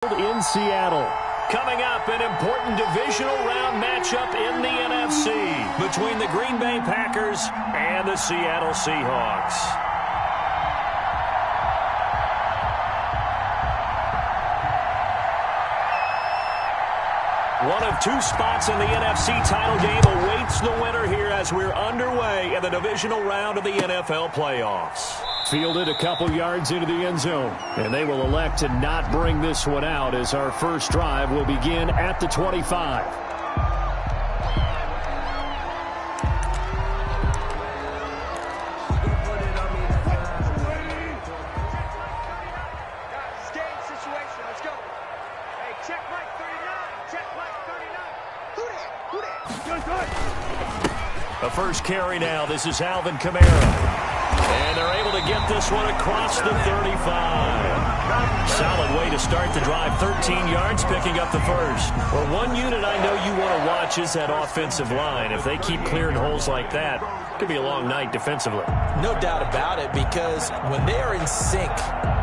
in Seattle. Coming up, an important divisional round matchup in the NFC between the Green Bay Packers and the Seattle Seahawks. One of two spots in the NFC title game awaits the winner here as we're underway in the divisional round of the NFL playoffs. Fielded a couple yards into the end zone, and they will elect to not bring this one out as our first drive will begin at the 25. The first carry now. This is Alvin Kamara. And they're able to get this one across the 35. Solid way to start the drive. 13 yards, picking up the first. Well, one unit I know you want to watch is that offensive line. If they keep clearing holes like that, it could be a long night defensively. No doubt about it, because when they are in sync,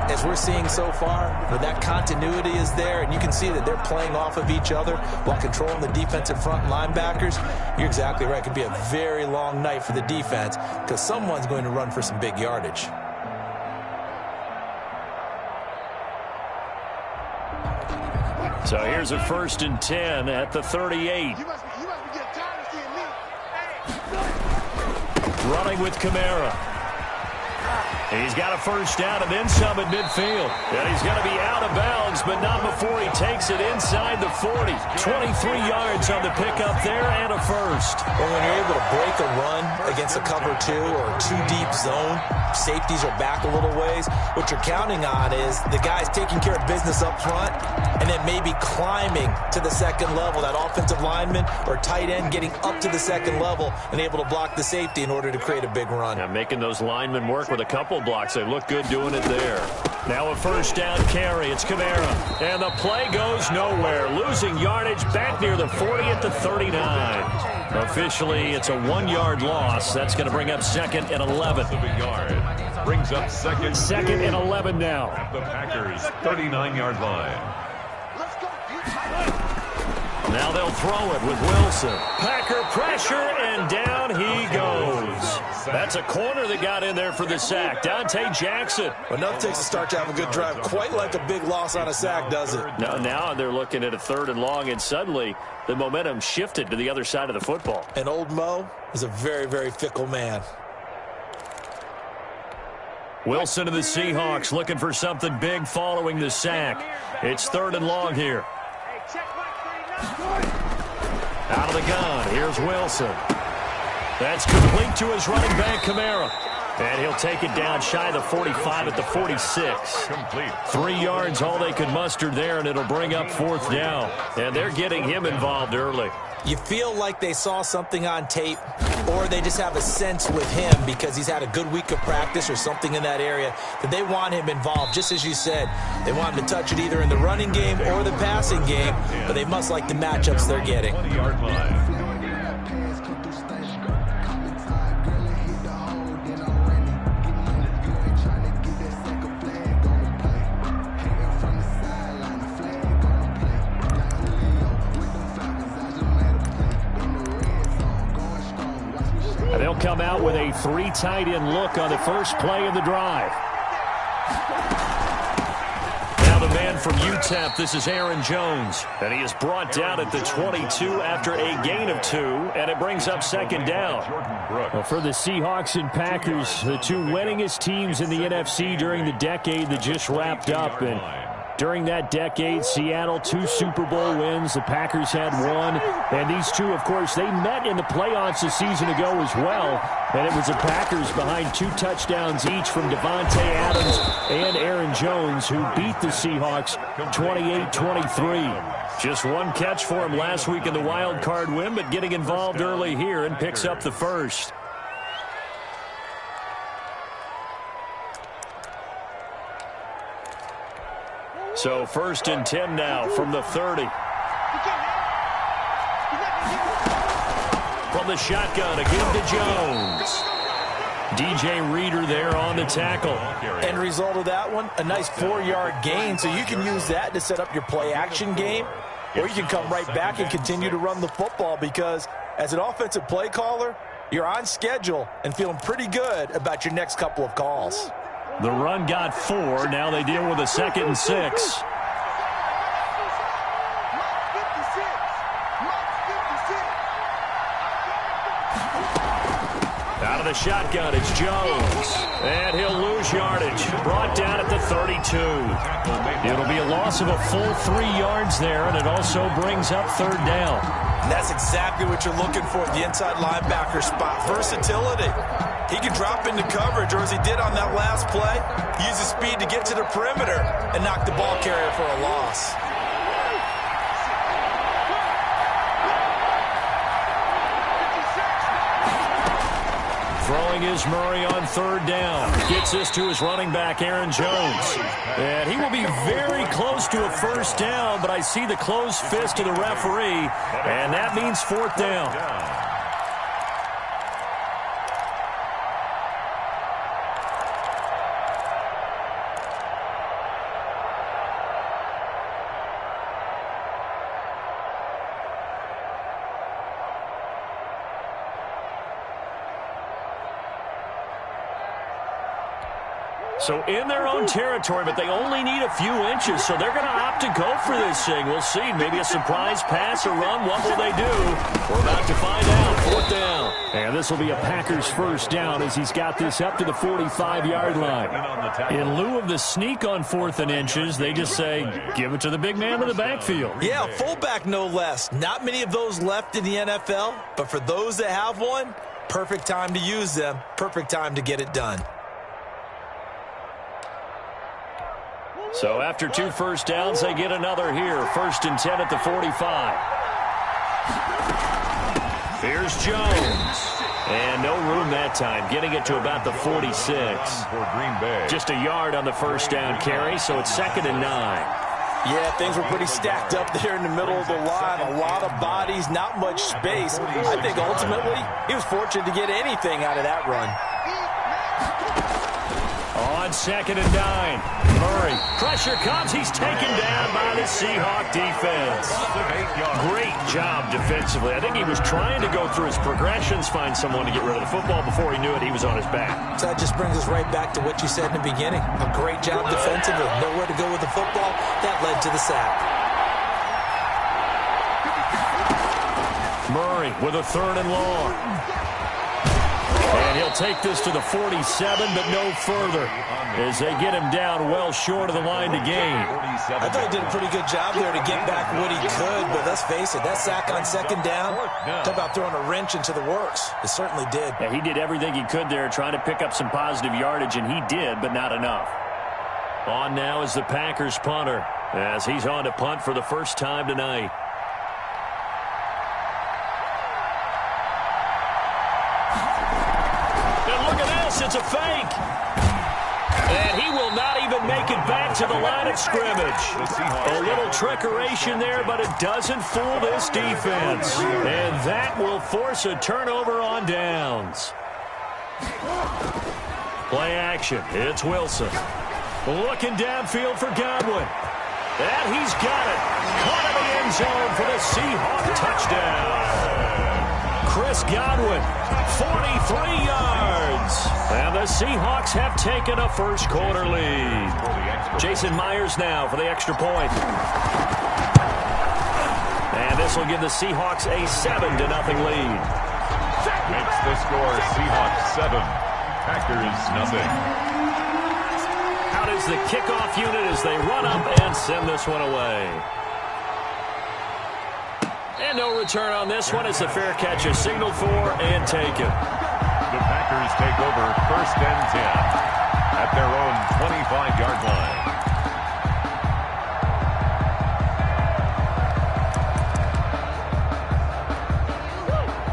as we're seeing so far, where that continuity is there, and you can see that they're playing off of each other while controlling the defensive front linebackers, you're exactly right. It could be a very long night for the defense because someone's going to run for some big yardage. So here's a 1st and 10 at the 38. Running with Kamara. He's got a first down and then some at midfield. And he's going to be out of bounds, but not before he takes it inside the 40. 23 yards on the pickup there and a first. Well, when you're able to break a run against a cover 2 or 2 deep zone, safeties are back a little ways. What you're counting on is the guys taking care of business up front and then maybe climbing to the second level. That offensive lineman or tight end getting up to the second level and able to block the safety in order to create a big run. Yeah, making those linemen work with a couple blocks. They look good doing it there. Now a first down carry. It's Kamara. And the play goes nowhere. Losing yardage back near the 40 at the 39. Officially, it's a 1-yard loss. That's going to bring up 2nd and 11. Brings up second and 11 now. At the Packers' 39-yard line. Now they'll throw it with Wilson. Packer pressure, and down he goes. That's a corner that got in there for the sack. Dante Jackson. Well, nothing takes a start to have a good drive. Quite like a big loss on a sack, does it? Now they're looking at a 3rd and long, and suddenly the momentum shifted to the other side of the football. And old Mo is a very, very fickle man. Wilson of the Seahawks looking for something big following the sack. It's 3rd and long here. Out of the gun, here's Wilson. That's complete to his running back, Kamara. And he'll take it down shy of the 45 at the 46. Complete. 3 yards, all they could muster there, and it'll bring up 4th down. And they're getting him involved early. You feel like they saw something on tape, or they just have a sense with him because he's had a good week of practice or something in that area that they want him involved. Just as you said, they want him to touch it either in the running game or the passing game, but they must like the matchups they're getting. 20-yard line. They'll come out with a 3 tight end look on the first play of the drive. Now the man from UTEP, this is Aaron Jones. And he is brought down at the 22 after a gain of 2, and it brings up 2nd down. Well, for the Seahawks and Packers, the 2 winningest teams in the NFC during the decade that just wrapped up. And during that decade, Seattle 2 Super Bowl wins. The Packers had 1. And these 2, of course, they met in the playoffs a season ago as well. And it was the Packers behind 2 touchdowns each from Devontae Adams and Aaron Jones who beat the Seahawks 28-23. Just 1 catch for him last week in the wild card win, but getting involved early here and picks up the first. So 1st and 10 now from the 30. From the shotgun, again to Jones. DJ Reader there on the tackle. End result of that one, a nice 4-yard gain, so you can use that to set up your play-action game, or you can come right back and continue to run the football because as an offensive play caller, you're on schedule and feeling pretty good about your next couple of calls. The run got 4. Now they deal with a 2nd and 6. Out of the shotgun, it's Jones. And he'll lose yardage. Brought down at the 32. It'll be a loss of a full 3 yards there, and it also brings up 3rd down. And that's exactly what you're looking for at the inside linebacker spot. Versatility. He can drop into coverage, or as he did on that last play, use his speed to get to the perimeter and knock the ball carrier for a loss. Throwing is Murray on 3rd down. Gets this to his running back, Aaron Jones. And he will be very close to a 1st down, but I see the closed fist of the referee, and that means 4th down. So in their own territory, but they only need a few inches, so they're going to opt to go for this thing. We'll see. Maybe a surprise pass or run. What will they do? We're about to find out. 4th down. And this will be a Packers 1st down as he's got this up to the 45-yard line. In lieu of the sneak on 4th and inches, they just say, give it to the big man in the backfield. Yeah, fullback no less. Not many of those left in the NFL, but for those that have one, perfect time to use them. Perfect time to get it done. So after 2 1st downs, they get another here. 1st and 10 at the 45. Here's Jones. And no room that time, getting it to about the 46. Just a yard on the 1st down carry, so it's 2nd and 9. Yeah, things were pretty stacked up there in the middle of the line. A lot of bodies, not much space. I think ultimately he was fortunate to get anything out of that run. On 2nd and 9, Murray. Pressure comes. He's taken down by the Seahawk defense. Great job defensively. I think he was trying to go through his progressions, find someone to get rid of the football. Before he knew it, he was on his back. So that just brings us right back to what you said in the beginning. A great job defensively. Nowhere to go with the football. That led to the sack. Murray with a 3rd and long. And he'll take this to the 47, but no further as they get him down well short of the line to gain. I thought he did a pretty good job there to get back what he could, but let's face it, that sack on 2nd down, talk about throwing a wrench into the works. It certainly did. Yeah, he did everything he could there trying to pick up some positive yardage, and he did, but not enough. On now is the Packers punter as he's on to punt for the 1st time tonight. It's a fake. And he will not even make it back to the line of scrimmage. A little trickeration there, but it doesn't fool this defense. And that will force a turnover on downs. Play action. It's Wilson. Looking downfield for Godwin. And he's got it. Caught in the end zone for the Seahawk touchdown. Chris Godwin, 43 yards. And the Seahawks have taken a 1st quarter lead. Jason Myers now for the extra point. And this will give the Seahawks a 7-0 lead. Makes the score Seahawks 7, Packers 0. Out is the kickoff unit as they run up and send this one away. And no return on this one as the fair catch is signaled for and taken. The Packers take over 1st and 10 at their own 25-yard line.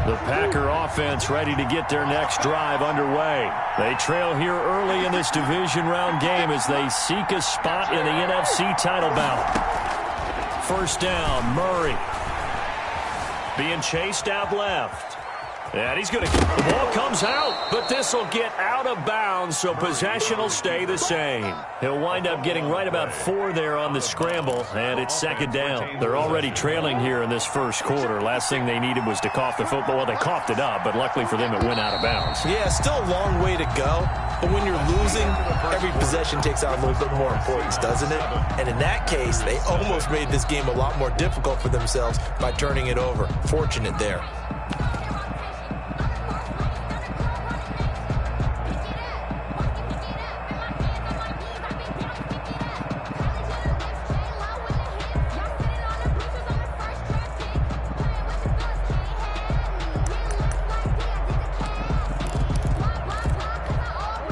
The Packer offense ready to get their next drive underway. They trail here early in this division round game as they seek a spot in the NFC title bout. 1st down, Murray. Being chased out left. And he's going to, the ball comes out, but this will get out of bounds, so possession will stay the same. He'll wind up getting right about 4 there on the scramble, and it's second down. They're already trailing here in this first quarter. Last thing they needed was to cough the football. Well, they coughed it up, but luckily for them, it went out of bounds. Yeah, still a long way to go, but when you're losing, every possession takes on a little bit more importance, doesn't it? And in that case, they almost made this game a lot more difficult for themselves by turning it over. Fortunate there.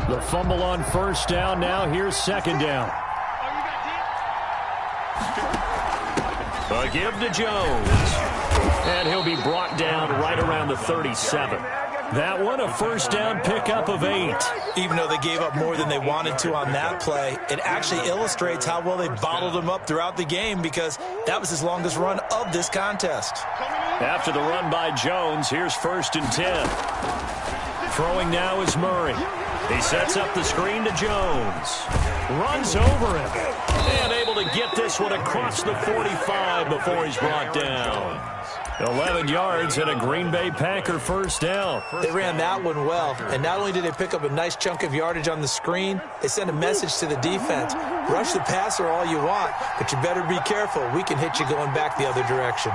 The fumble on first down. Now here's second down. A give to Jones. And he'll be brought down right around the 37. That one, a first down pickup of 8. Even though they gave up more than they wanted to on that play, it actually illustrates how well they bottled him up throughout the game, because that was his longest run of this contest. After the run by Jones, here's 1st and 10. Throwing now is Murray. He sets up the screen to Jones. Runs over him. And able to get this one across the 45 before he's brought down. 11 yards and a Green Bay Packer first down. They ran that one well, and not only did they pick up a nice chunk of yardage on the screen, they sent a message to the defense. Rush the passer all you want, but you better be careful. We can hit you going back the other direction.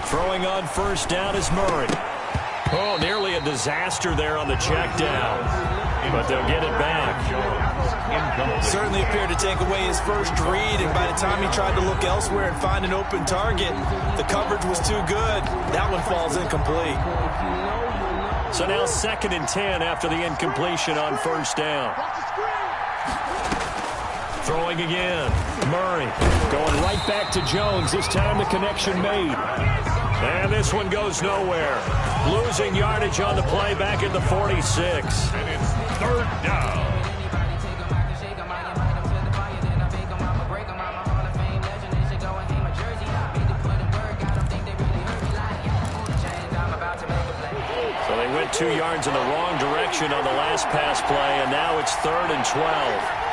Throwing on first down is Murray. Oh, nearly a disaster there on the check down. But they'll get it back. Certainly appeared to take away his first read, and by the time he tried to look elsewhere and find an open target, the coverage was too good. That one falls incomplete. So now 2nd and 10 after the incompletion on first down. Throwing again. Murray going right back to Jones. This time the connection made. And this one goes nowhere. Losing yardage on the play back at the 46. And it's 3rd down. So they went 2 yards in the wrong direction on the last pass play, and now it's 3rd and 12.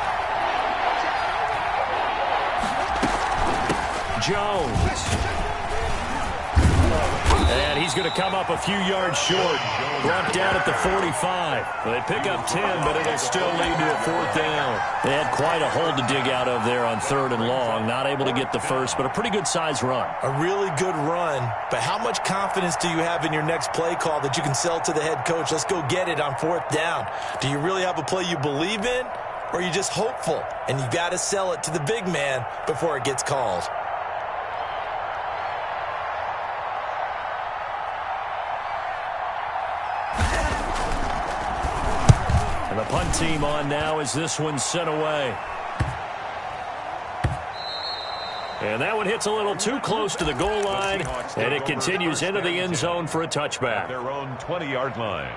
Jones. And he's going to come up a few yards short. Brought down at the 45. Well, they pick up 10, but it'll still lead to a 4th down. They had quite a hole to dig out of there on 3rd and long. Not able to get the first, but a pretty good size run. A really good run, but how much confidence do you have in your next play call that you can sell to the head coach? Let's go get it on 4th down. Do you really have a play you believe in, or are you just hopeful? And you got to sell it to the big man before it gets called. And the punt team on now as this one's sent away. And that one hits a little too close to the goal line, and it continues into the end zone for a touchback. Their own 20-yard line.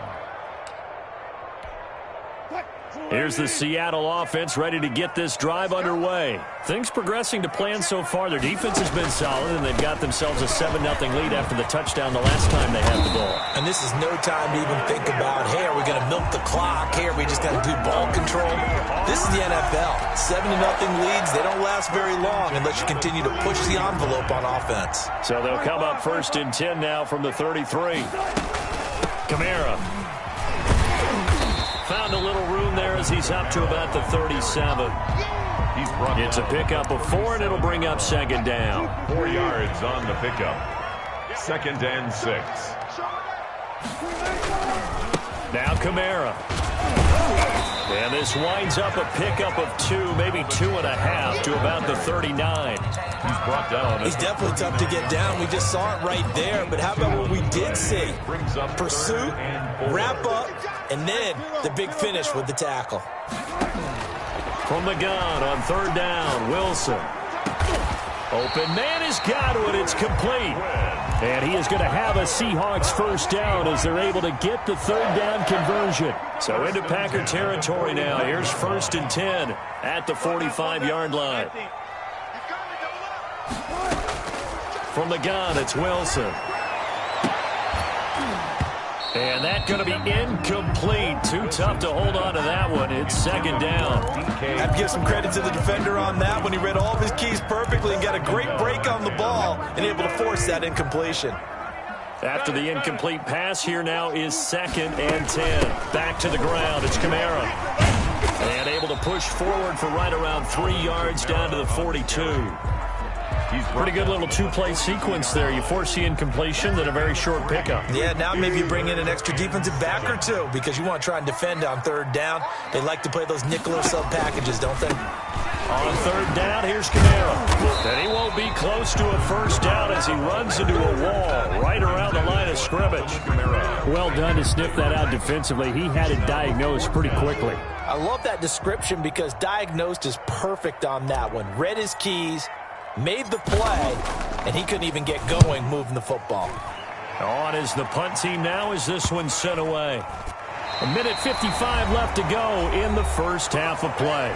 Here's the Seattle offense ready to get this drive underway. Things progressing to plan so far. Their defense has been solid, and they've got themselves a 7-0 lead after the touchdown the last time they had the ball. And this is no time to even think about, hey, are we going to milk the clock? Hey, are we just going to do ball control? This is the NFL. 7-0 leads, they don't last very long unless you continue to push the envelope on offense. So they'll come up 1st and 10 now from the 33. Kamara. Found a little room there as he's up to about the 37. It's a pickup of 4, and it'll bring up 2nd down. 4 yards on the pickup. 2nd and 6. Now Kamara. And this winds up a pickup of 2, maybe 2.5 to about the 39. He's brought down. He's definitely tough to get down. We just saw it right there. But how about what we did see? Pursuit, wrap up, and then the big finish with the tackle. From the gun on 3rd down, Wilson. Open man has got it. It's complete. And he is going to have a Seahawks first down as they're able to get the 3rd down conversion. So into Packer territory now. Here's 1st and 10 at the 45-yard line. From the gun, it's Wilson. And that's going to be incomplete. Too tough to hold on to that one. It's second down. I have to give some credit to the defender on that one. He read all of his keys perfectly and got a great break on the ball and able to force that incompletion. After the incomplete pass, here now is 2nd and 10. Back to the ground. It's Kamara. And able to push forward for right around 3 yards down to the 42. Pretty good little two-play sequence there. You force the incompletion, then a very short pickup. Yeah, now maybe you bring in an extra defensive back or two because you want to try and defend on 3rd down. They like to play those nickel or sub packages, don't they? On 3rd down, here's Kamara. And he won't be close to a first down as he runs into a wall right around the line of scrimmage. Well done to sniff that out defensively. He had it diagnosed pretty quickly. I love that description because diagnosed is perfect on that one. Read his keys, made the play, and he couldn't even get going moving the football. On is the punt team now as this one's sent away. 1:55 left to go in the first half of play.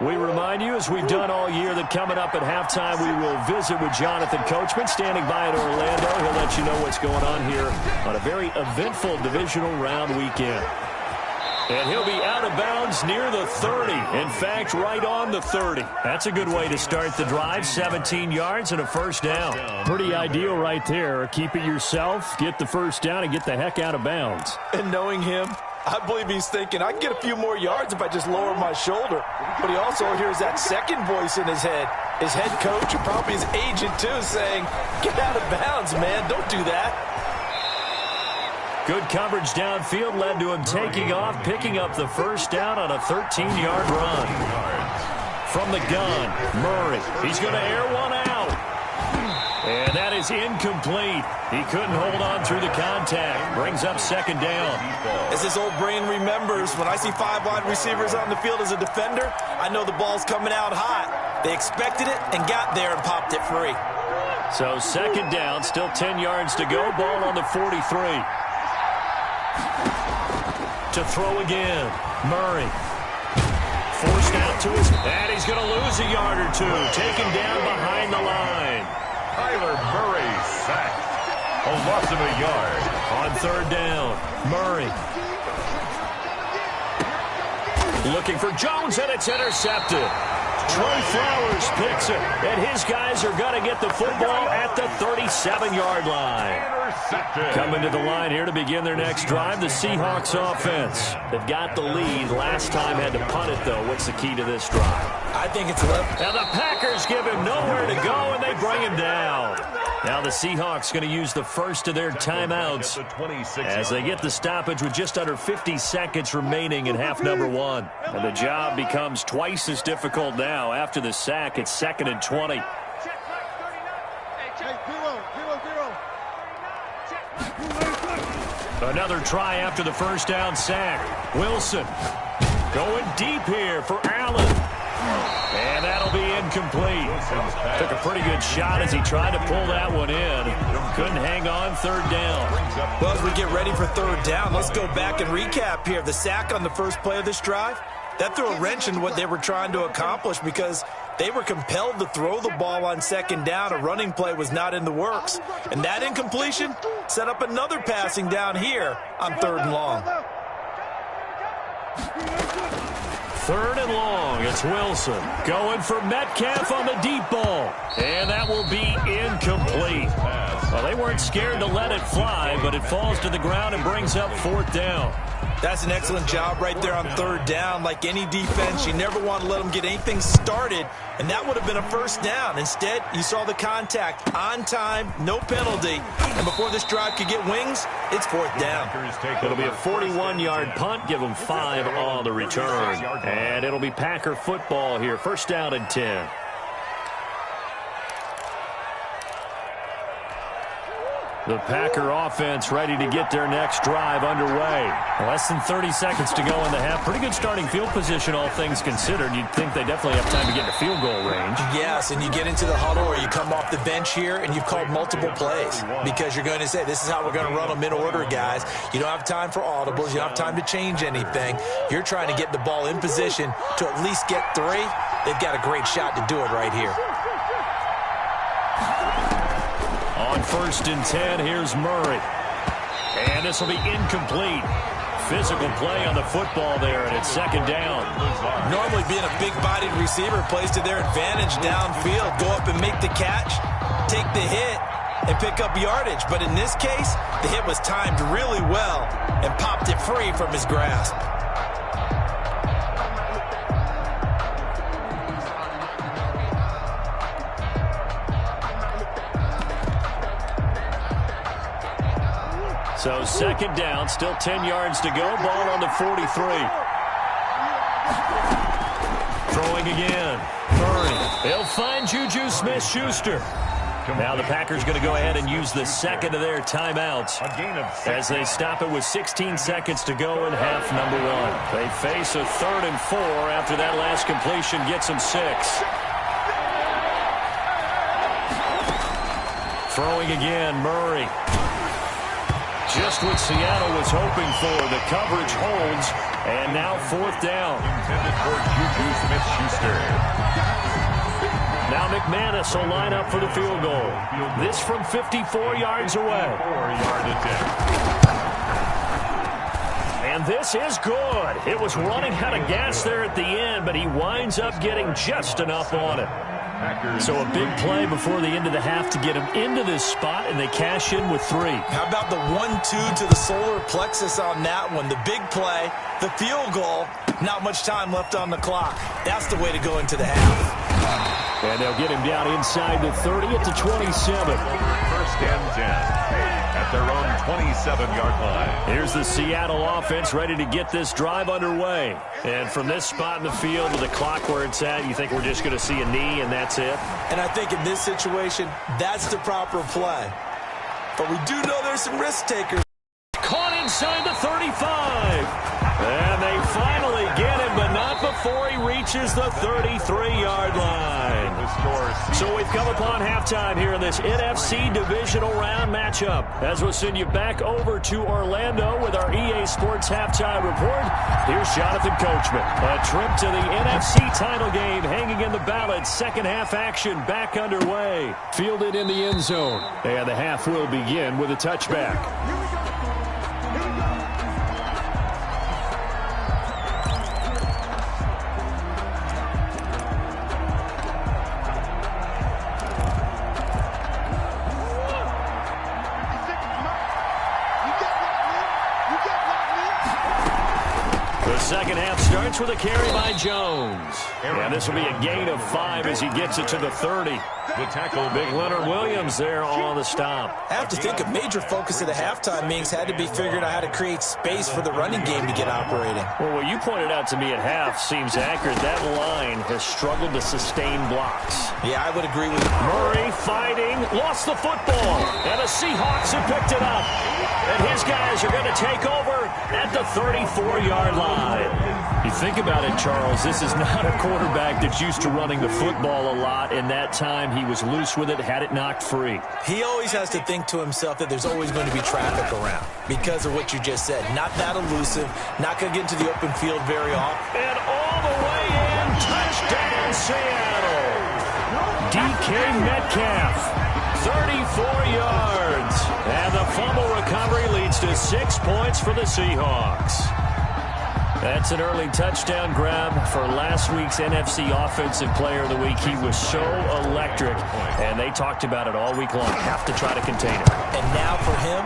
We remind you, as we've done all year, that coming up at halftime, we will visit with Jonathan Coachman, standing by in Orlando. He'll let you know what's going on here on a very eventful divisional round weekend. And he'll be out of bounds near the 30. In fact, right on the 30. That's a good way to start the drive. 17 yards and a first down. Pretty ideal right there. Keep it yourself, get the first down, and get the heck out of bounds. And knowing him, I believe he's thinking, I can get a few more yards if I just lower my shoulder. But he also hears that second voice in his head. His head coach and probably his agent, too, saying, get out of bounds, man. Don't do that. Good coverage downfield led to him taking off, picking up the first down on a 13-yard run. From the gun, Murray. He's going to air one out. And that is incomplete. He couldn't hold on through the contact. Brings up second down. As his old brain remembers, when I see 5 wide receivers on the field as a defender, I know the ball's coming out hot. They expected it and got there and popped it free. So second down, still 10 yards to go. Ball on the 43. To throw again, Murray. Forced out to his, and he's going to lose a yard or two. Taken down behind the line. Tyler Murray sacked. A loss of a yard. On 3rd down, Murray. Looking for Jones, and it's intercepted. Trey Flowers picks it, and his guys are going to get the football at the 37-yard line. Coming to the line here to begin their next drive, the Seahawks offense. They've got the lead. Last time had to punt it, though. What's the key to this drive? I think it's left. Now the Packers give him nowhere to go, and they bring him down. Now the Seahawks going to use the first of their timeouts as they get the stoppage with just under 50 seconds remaining in half number 1. And the job becomes twice as difficult now. After the sack, it's 2nd and 20. Another try after the first down sack. Wilson going deep here for Allen. And that'll be incomplete. Took a pretty good shot as he tried to pull that one in. Couldn't hang on 3rd down. Well, as we get ready for 3rd down, let's go back and recap here. The sack on the first play of this drive, that threw a wrench in what they were trying to accomplish because they were compelled to throw the ball on 2nd down. A running play was not in the works. And that incompletion set up another passing down here on 3rd and long. 3rd and long. It's Wilson going for Metcalf on the deep ball. And that will be incomplete. Well, they weren't scared to let it fly, but it falls to the ground and brings up 4th down. That's an excellent job right there on 3rd down. Like any defense, you never want to let them get anything started, and that would have been a first down. Instead, you saw the contact on time, no penalty, and before this drive could get wings, it's 4th down. It'll be a 41-yard punt, give them 5 on the return, and it'll be Packer football here. First down and 10. The Packer offense ready to get their next drive underway. Less than 30 seconds to go in the half. Pretty good starting field position, all things considered. You'd think they definitely have time to get to field goal range. Yes, and you get into the huddle or you come off the bench here and you've called multiple plays because you're going to say, this is how we're going to run them in order, guys. You don't have time for audibles. You don't have time to change anything. You're trying to get the ball in position to at least get 3. They've got a great shot to do it right here. On 1st and 10, here's Murray. And this will be incomplete. Physical play on the football there, and it's 2nd down. Normally being a big-bodied receiver plays to their advantage downfield. Go up and make the catch, take the hit, and pick up yardage. But in this case, the hit was timed really well and popped it free from his grasp. So 2nd down, still 10 yards to go. Ball on the 43. Throwing again. Murray. He'll find Juju Smith-Schuster. Now the Packers going to go ahead and use the 2nd of their timeouts as they stop it with 16 seconds to go in half number 1. They face a 3rd and 4 after that last completion gets them 6. Throwing again, Murray. Just what Seattle was hoping for. The coverage holds, and now 4th down. Intended for Juju Smith-Schuster. Now McManus will line up for the field goal. This from 54 yards away. 4-yard attempt. And this is good. It was running out of gas there at the end, but he winds up getting just enough on it. So a big play before the end of the half to get him into this spot, and they cash in with 3. How about the 1-2 to the solar plexus on that one? The big play, the field goal, not much time left on the clock. That's the way to go into the half. And they'll get him down inside the 30 at the 27. 1st and 10 at their own 27-yard line. Here's the Seattle offense ready to get this drive underway. And from this spot in the field with the clock where it's at, you think we're just going to see a knee and that's it? And I think in this situation, that's the proper play. But we do know there's some risk takers. Caught inside the 35. And they finally get him, but not before he reaches the 33-yard line. So we've come upon halftime here in this NFC divisional round matchup. As we'll send you back over to Orlando with our EA Sports halftime report, here's Jonathan Coachman. A trip to the NFC title game hanging in the balance. 2nd half action back underway. Fielded in the end zone. And the half will begin with a touchback. Second half starts with a carry by Jones. And this will be a gain of 5 as he gets it to the 30. The tackle, Big Leonard Williams there on the stop. I have to think a major focus of the halftime meetings had to be figuring out how to create space for the running game to get operating. Well, what you pointed out to me at half seems accurate. That line has struggled to sustain blocks. Yeah, I would agree with you. Murray fighting, lost the football, and the Seahawks have picked it up. And his guys are going to take over at the 34-yard line. You think about it, Charles, this is not a quarterback that's used to running the football a lot, and that time he was loose with it, had it knocked free. He always has to think to himself that there's always going to be traffic around because of what you just said. Not that elusive, not going to get into the open field very often. And all the way in, touchdown Seattle. DK Metcalf, 34 yards. And the fumble recovery leads to 6 points for the Seahawks. That's an early touchdown grab for last week's NFC Offensive Player of the Week. He was so electric, and they talked about it all week long. Have to try to contain it. And now for him,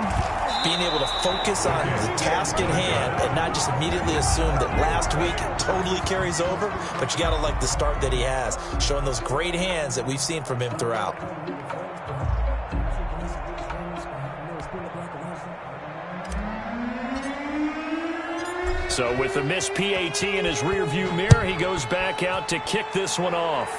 being able to focus on the task at hand and not just immediately assume that last week totally carries over, but you got to like the start that he has, showing those great hands that we've seen from him throughout. So with the missed PAT in his rearview mirror, he goes back out to kick this one off.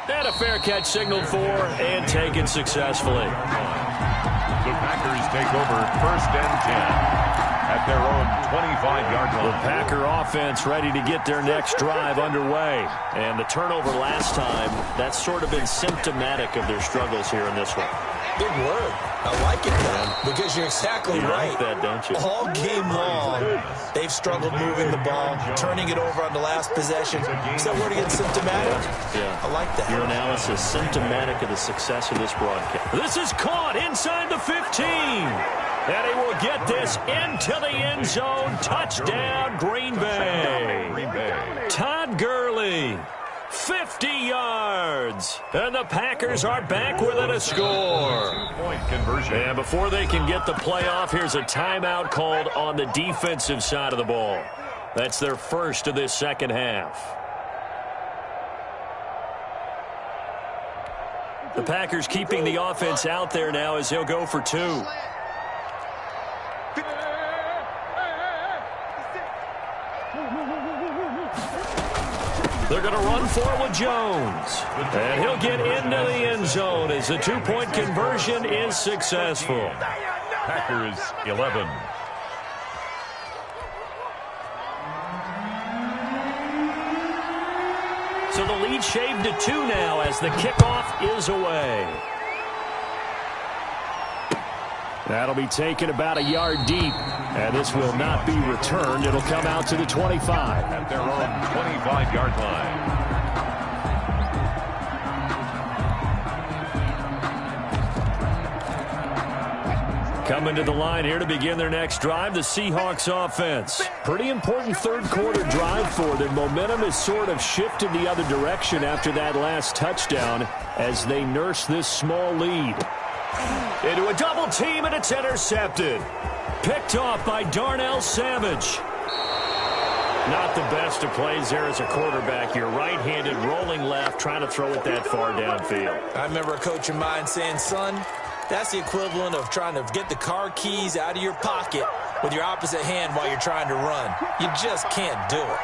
And a fair catch signaled for and taken successfully. The Packers take over 1st and 10. At their own 25-yard line. The Packer offense ready to get their next drive underway. And the turnover last time, that's sort of been symptomatic of their struggles here in this one. Big word. I like it, man, because you're exactly right. Like that, don't you? All game long, they've struggled moving the ball, turning it over on the last possession. Is that word again, symptomatic? Yeah. I like that. Your analysis, symptomatic of the success of this broadcast. This is caught inside the 15. And he will get this into the end zone. Touchdown, Green Bay. Todd Gurley, 50 yards. And the Packers are back within a score. Two-point conversion. And before they can get the playoff, here's a timeout called on the defensive side of the ball. That's their first of this second half. The Packers keeping the offense out there now as he'll go for 2. They're going to run for it with Jones. And he'll get into the end zone as the 2-point conversion is successful. Packers 11. So the lead shaved to 2 now as the kickoff is away. That'll be taken about a yard deep. And this will not be returned. It'll come out to the 25. At their own 25-yard line. Coming to the line here to begin their next drive, the Seahawks offense. Pretty important third-quarter drive for them. Momentum has sort of shifted the other direction after that last touchdown as they nurse this small lead. Into a double team, and it's intercepted. Picked off by Darnell Savage. Not the best of plays there as a quarterback. You're right-handed, rolling left, trying to throw it that far downfield. I remember a coach of mine saying, son, that's the equivalent of trying to get the car keys out of your pocket with your opposite hand while you're trying to run. You just can't do it.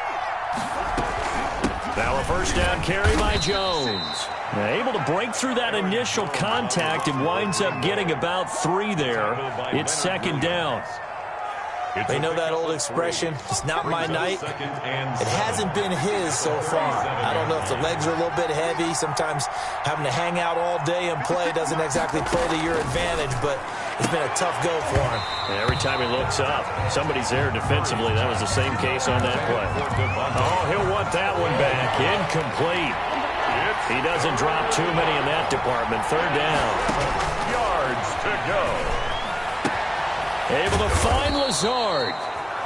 Now a first down carry by Jones. Able to break through that initial contact and winds up getting about 3 there. It's second down. They know that old expression, it's not my night. It hasn't been his so far. I don't know if the legs are a little bit heavy. Sometimes having to hang out all day and play doesn't exactly play to your advantage, but it's been a tough go for him. And every time he looks up, somebody's there defensively. That was the same case on that play. Oh, he'll want that one back. Incomplete. He doesn't drop too many in that department. Third down. Yards to go. Able to find Lazard.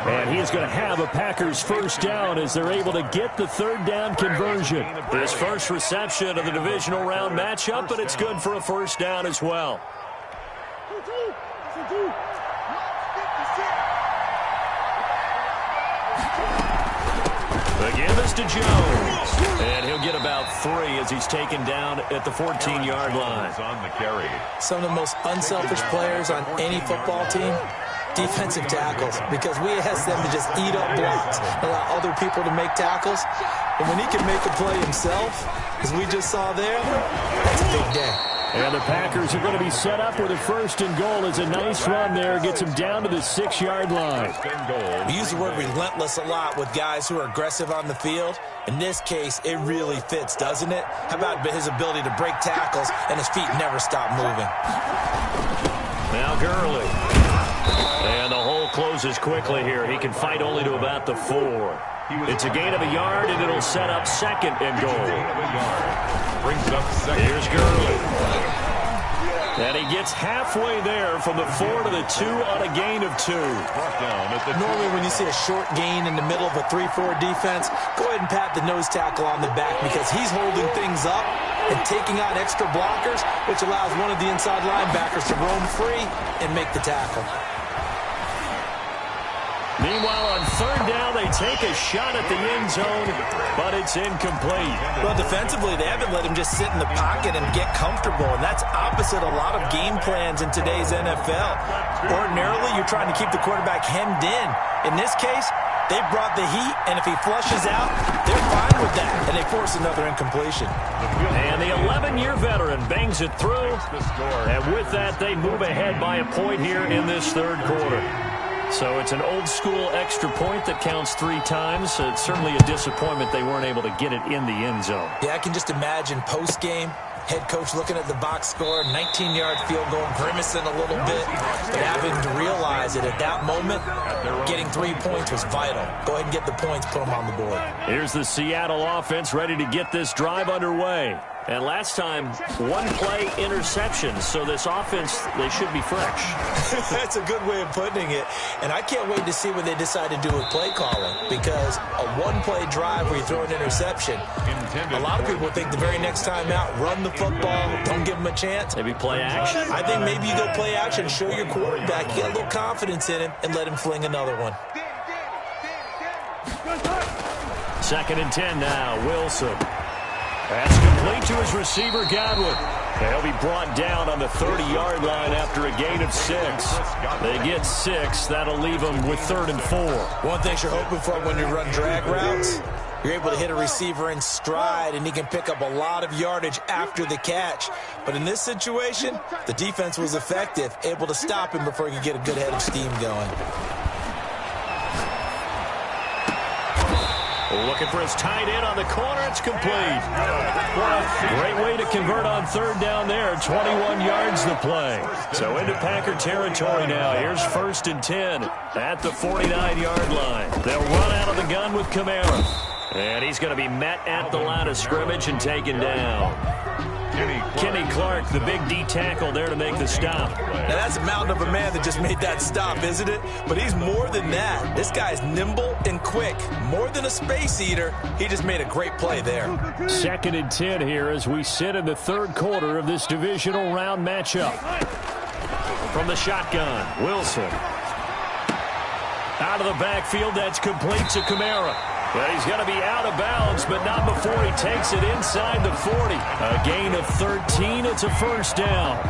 And he's going to have a Packers first down as they're able to get the third down conversion. His first reception of the divisional round matchup, but it's good for a first down as well. The give is to Jones. And he'll get about 3 as he's taken down at the 14-yard line. On the carry. Some of the most unselfish players on any football team, defensive tackles, because we ask them to just eat up blocks, allow other people to make tackles. And when he can make a play himself, as we just saw there, that's a big day. And the Packers are going to be set up with a first and goal as a nice run there gets them down to the 6-yard line. We use the word relentless a lot with guys who are aggressive on the field. In this case, it really fits, doesn't it? How about his ability to break tackles and his feet never stop moving? Now Gurley. And the hole closes quickly here. He can fight only to about the 4. It's a gain of a yard, and it'll set up second and goal. Brings up second. Here's Gurley. And he gets halfway there from the 4 to the 2 on a gain of 2. Normally when you see a short gain in the middle of a 3-4 defense, go ahead and pat the nose tackle on the back because he's holding things up and taking on extra blockers, which allows one of the inside linebackers to roam free and make the tackle. Meanwhile, on third down, they take a shot at the end zone, but it's incomplete. Well, defensively, they haven't let him just sit in the pocket and get comfortable, and that's opposite a lot of game plans in today's NFL. Ordinarily, you're trying to keep the quarterback hemmed in. In this case, They brought the heat, and if he flushes out, they're fine with that, and they force another incompletion. And the 11-year veteran bangs it through, and with that, they move ahead by a point here in this third quarter. So it's an old-school extra point that counts 3 times. So it's certainly a disappointment they weren't able to get it in the end zone. Yeah, I can just imagine post-game, head coach looking at the box score, 19-yard field goal, grimacing a little bit, but having to realize that at that moment, getting 3 points was vital. Go ahead and get the points, put them on the board. Here's the Seattle offense ready to get this drive underway. And last time, 1-play interception, so this offense, they should be fresh. That's a good way of putting it. And I can't wait to see what they decide to do with play calling, because a 1-play drive where you throw an interception, a lot of people think the very next time out, run the football, don't give them a chance. Maybe play action? I think maybe you go play action, show your quarterback, you get a little confidence in him, and let him fling another one. 2nd and 10 now, Wilson. That's complete to his receiver, Godwin. He'll be brought down on the 30-yard line after a gain of 6. They get 6. That'll leave them with 3rd and 4. One thing you're hoping for when you run drag routes, you're able to hit a receiver in stride, and he can pick up a lot of yardage after the catch. But in this situation, the defense was effective, able to stop him before he could get a good head of steam going. Looking for his tight end on the corner. It's complete. Great way to convert on 3rd down there. 21 yards the play. So into Packer territory now. Here's 1st and 10 at the 49-yard line. They'll run out of the gun with Kamara. And he's going to be met at the line of scrimmage and taken down. Kenny Clark, the big D tackle there to make the stop. Now that's a mountain of a man that just made that stop, isn't it? But he's more than that. This guy's nimble and quick. More than a space eater, he just made a great play there. 2nd and 10 here as we sit in the 3rd quarter of this divisional round matchup. From the shotgun, Wilson. Out of the backfield, that's complete to Kamara. But he's going to be out of bounds, but not before he takes it inside the 40. A gain of 13. It's a 1st down.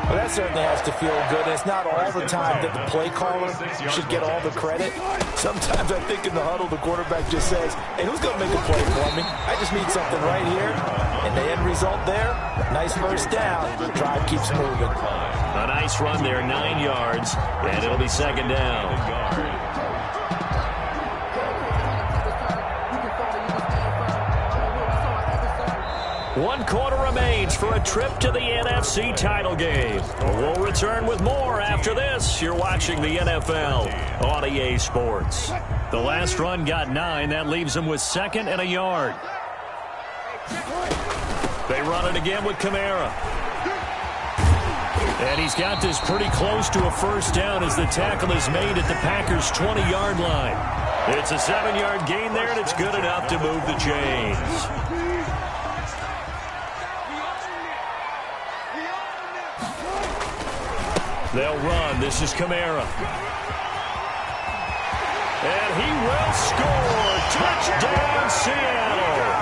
Well, that certainly has to feel good. It's not all the time that the play caller should get all the credit. Sometimes I think in the huddle, the quarterback just says, hey, who's going to make a play for me? I just need something right here. And the end result there, nice 1st down. The drive keeps moving. A nice run there, 9 yards, and it'll be 2nd down. 1 quarter remains for a trip to the NFC title game. We'll return with more after this. You're watching the NFL on EA Sports. The last run got 9. That leaves them with 2nd and a yard. They run it again with Kamara. And he's got this pretty close to a 1st down as the tackle is made at the Packers' 20-yard line. It's a 7-yard gain there, and it's good enough to move the chains. They'll run. This is Kamara. And he will score. Touchdown, Seattle.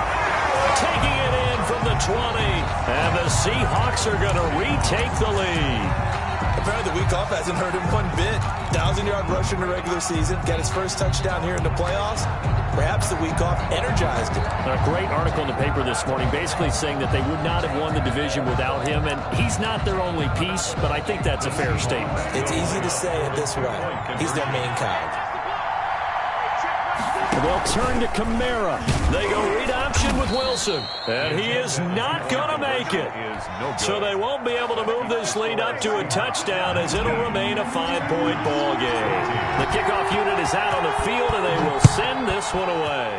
Taking it in from the 20. And the Seahawks are going to retake the lead. Apparently the week off hasn't hurt him one bit. 1,000-yard rusher in the regular season. Got his 1st touchdown here in the playoffs. Perhaps the week off energized him. A great article in the paper this morning basically saying that they would not have won the division without him. And he's not their only piece, but I think that's a fair statement. It's easy to say it this way. He's their main cog. They'll turn to Kamara. They go read option with Wilson. And he is not going to make it. So they won't be able to move this lead up to a touchdown as it'll remain a 5-point ball game. The kickoff unit is out on the field, and they will send this one away.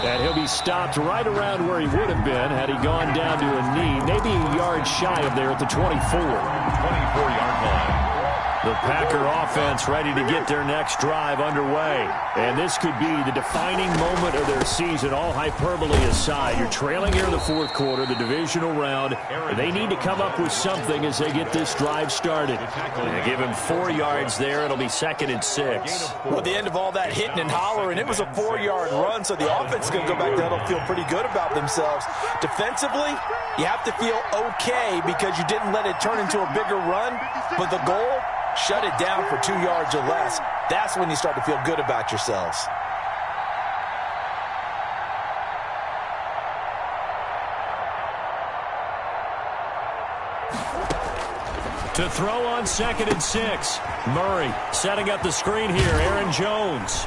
And he'll be stopped right around where he would have been had he gone down to a knee, maybe a yard shy of there at the 24. 24-yard line. The Packer offense ready to get their next drive underway. And this could be the defining moment of their season, all hyperbole aside. You're trailing here in the fourth quarter, the divisional round. They need to come up with something as they get this drive started. They give him 4 yards there. It'll be 2nd and 6. Well, at the end of all that hitting and hollering, it was a 4-yard run, so the offense is going to go back there and feel pretty good about themselves. Defensively, you have to feel okay because you didn't let it turn into a bigger run, but the goal, shut it down for 2 yards or less. That's when you start to feel good about yourselves. To throw on 2nd and 6. Murray setting up the screen here. Aaron Jones.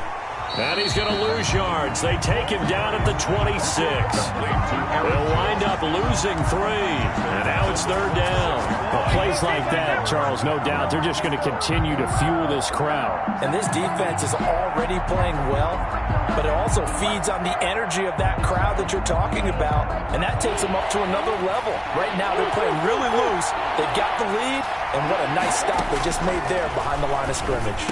And he's going to lose yards. They take him down at the 26. They'll wind up losing 3. And now it's 3rd down. Well, plays like that, Charles, no doubt, they're just going to continue to fuel this crowd. And this defense is already playing well, but it also feeds on the energy of that crowd that you're talking about, and that takes them up to another level. Right now, they're playing really loose. They've got the lead, and what a nice stop they just made there behind the line of scrimmage.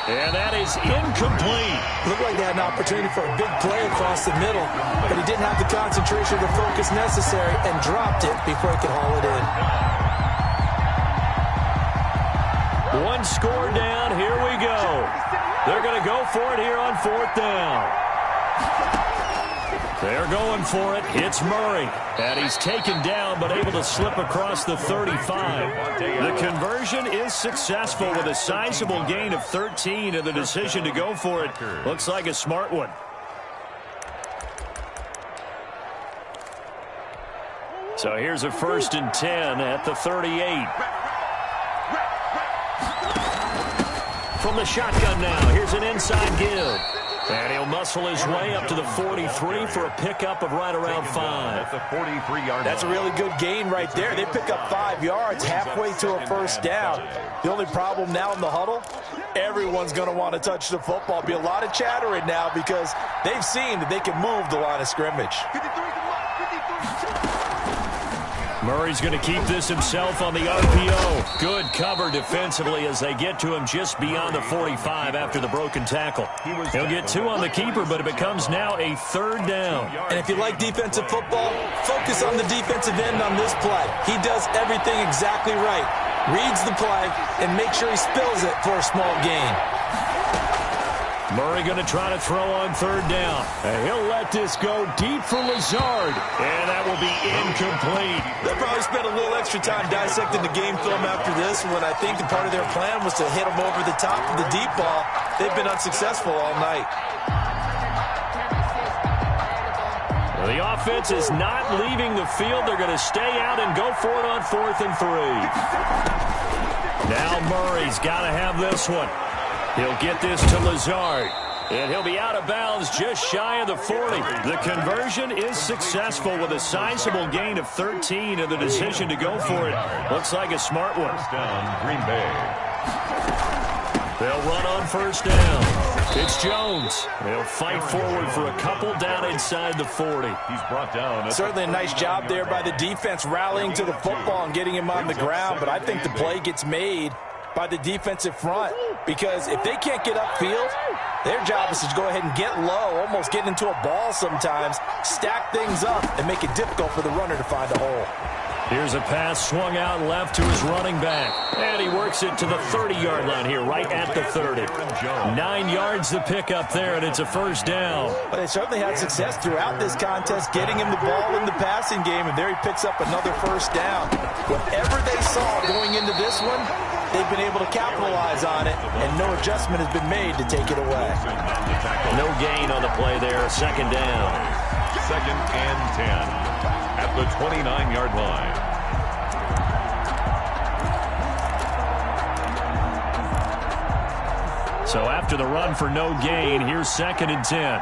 And that is incomplete. Looked like they had an opportunity for a big play across the middle, but he didn't have the concentration or the focus necessary and dropped it before he could haul it in. 1 score down. Here we go. They're going to go for it here on 4th down. They're going for it. It's Murray. And he's taken down but able to slip across the 35. The conversion is successful with a sizable gain of 13, and the decision to go for it looks like a smart one. So here's a 1st and 10 at the 38. From the shotgun now, here's an inside give. And he'll muscle his way up to the 43 for a pickup of right around 5. At the 43-yard That's a really good gain right there. They pick up 5 yards halfway to a 1st down. The only problem now in the huddle, everyone's going to want to touch the football. Be a lot of chattering now because they've seen that they can move the line of scrimmage. Murray's going to keep this himself on the RPO. Good cover defensively as they get to him just beyond the 45 after the broken tackle. He'll get 2 on the keeper, but it becomes now a 3rd down. And if you like defensive football, focus on the defensive end on this play. He does everything exactly right. Reads the play and makes sure he spills it for a small gain. Murray going to try to throw on 3rd down. And he'll let this go deep for Lazard. And that will be incomplete. They'll probably spend a little extra time dissecting the game film after this when I think the part of their plan was to hit him over the top of the deep ball. They've been unsuccessful all night. Well, the offense is not leaving the field. They're going to stay out and go for it on 4th and 3. Now Murray's got to have this one. He'll get this to Lazard, and he'll be out of bounds just shy of the 40. The conversion is successful with a sizable gain of 13, and the decision to go for it looks like a smart one. First down, Green Bay. They'll run on 1st down. It's Jones. They'll fight forward for a couple down inside the 40. He's brought down. Certainly a nice job there by the defense rallying to the football and getting him on the ground, but I think the play gets made by the defensive front, because if they can't get upfield, their job is to go ahead and get low, almost get into a ball sometimes, stack things up, and make it difficult for the runner to find a hole. Here's a pass swung out left to his running back. And he works it to the 30-yard line here, right at the 30. 9 yards to pick up there, and it's a 1st down. But they certainly had success throughout this contest, getting him the ball in the passing game, and there he picks up another 1st down. Whatever they saw going into this one, they've been able to capitalize on it, and no adjustment has been made to take it away. No gain on the play there, 2nd down. 2nd and 10 at the 29-yard line. So after the run for no gain, here's 2nd and 10.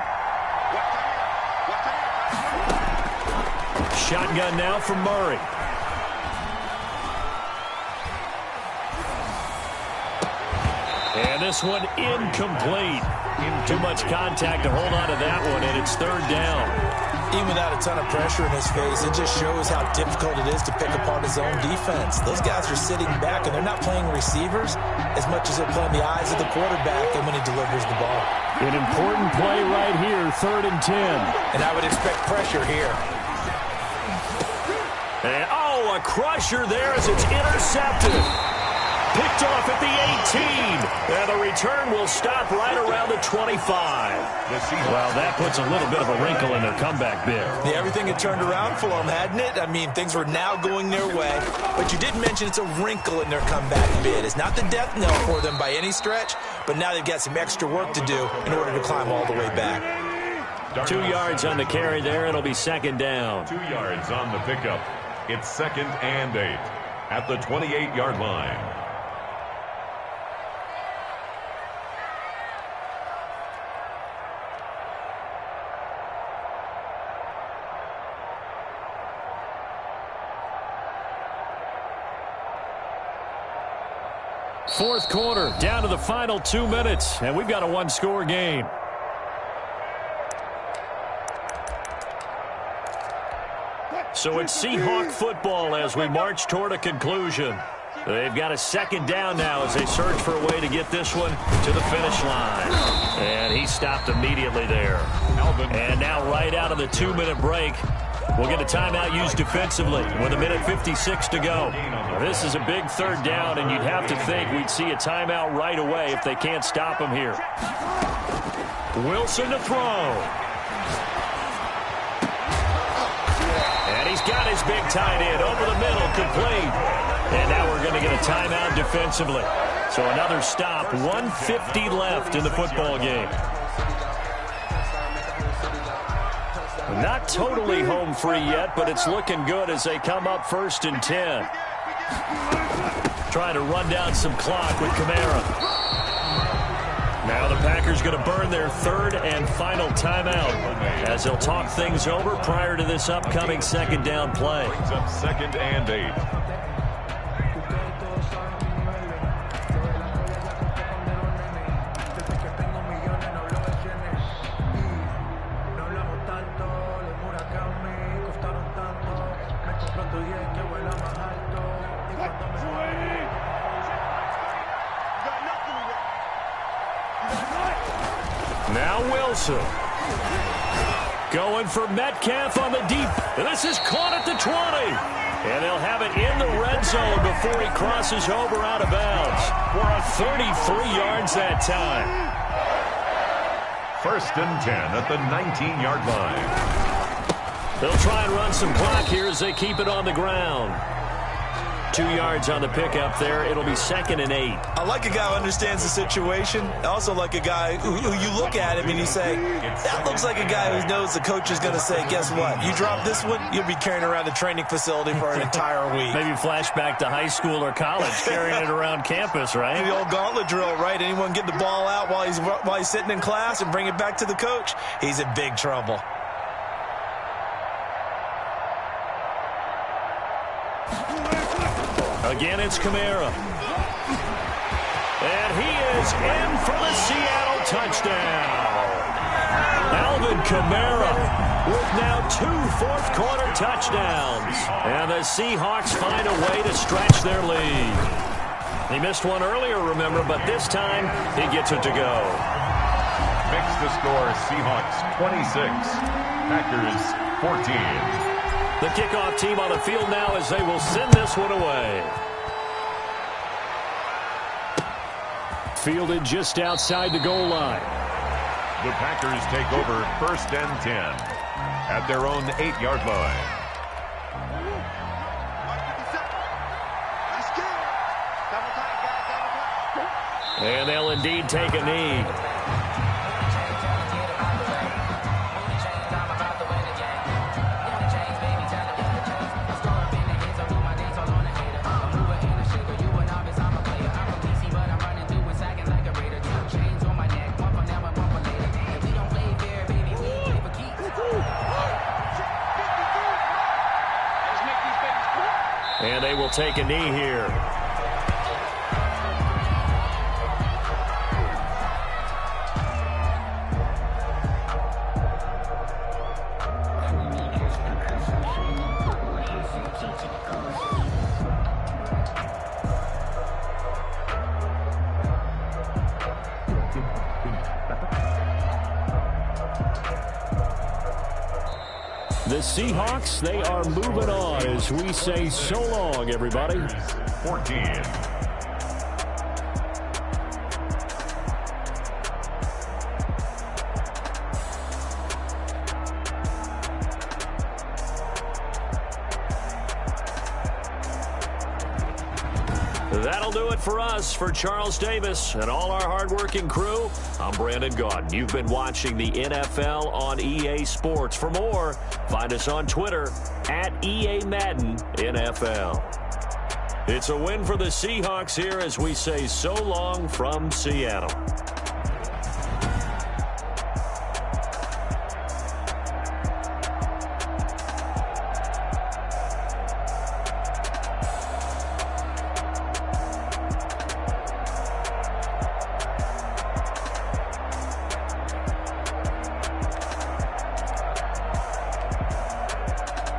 Shotgun now from Murray. And this one incomplete. Too much contact to hold on to that one, and it's 3rd down. Even without a ton of pressure in his face, it just shows how difficult it is to pick apart his own defense. Those guys are sitting back, and they're not playing receivers as much as they're playing the eyes of the quarterback and when he delivers the ball. An important play right here, 3rd and 10. And I would expect pressure here. And, a crusher there as it's intercepted. Picked off at the 18. And the return will stop right around the 25. Well, that puts a little bit of a wrinkle in their comeback bid. Yeah, everything had turned around for them, hadn't it? I mean, things were now going their way. But you did mention it's a wrinkle in their comeback bid. It's not the death knell for them by any stretch, but now they've got some extra work to do in order to climb all the way back. 2 yards on the carry there. It'll be 2nd down. 2 yards on the pickup. It's 2nd and 8 at the 28-yard line. Fourth quarter, down to the final 2 minutes, and we've got a one-score game. So it's Seahawk football as we march toward a conclusion. They've got a 2nd down now as they search for a way to get this one to the finish line. And he stopped immediately there. And now right out of the 2-minute break, we'll get a timeout used defensively with 1:56 to go. Now, this is a big 3rd down, and you'd have to think we'd see a timeout right away if they can't stop him here. Wilson to throw. And he's got his big tight end over the middle, complete. And now we're going to get a timeout defensively. So another stop, 1:50 left in the football game. Not totally home free yet, but it's looking good as they come up 1st and 10. Trying to run down some clock with Kamara. Now the Packers going to burn their 3rd and final timeout as they'll talk things over prior to this upcoming 2nd down play. Brings up 2nd and 8. Now Wilson. Going for Metcalf on the deep. And this is caught at the 20. And they'll have it in the red zone before he crosses over out of bounds. For a 33 yards that time. 1st and 10 at the 19-yard line. They'll try and run some clock here as they keep it on the ground. 2 yards on the pickup there. It'll be 2nd and 8. I like a guy who understands the situation. I also like a guy who you look at him and you say, that looks like a guy who knows the coach is going to say, guess what? You drop this one, you'll be carrying around the training facility for an entire week. Maybe flashback to high school or college, carrying it around campus, right? The old gauntlet drill, right? Anyone get the ball out while he's sitting in class and bring it back to the coach? He's in big trouble. Again, it's Kamara. And he is in for the Seattle touchdown. Alvin Kamara with now 2 fourth-quarter touchdowns. And the Seahawks find a way to stretch their lead. He missed one earlier, remember, but this time he gets it to go. Makes the score Seahawks 26, Packers 14. The kickoff team on the field now as they will send this one away. Fielded just outside the goal line. The Packers take over 1st and 10 at their own 8-yard line. And they'll indeed take a knee. And they will take a knee here. The Seahawks, they are moving on as we say so long, everybody. 14. That'll do it for us. For Charles Davis and all our hardworking crew, I'm Brandon Gaudin. You've been watching the NFL on EA Sports. For more, find us on Twitter at EA Madden NFL. It's a win for the Seahawks here as we say so long from Seattle.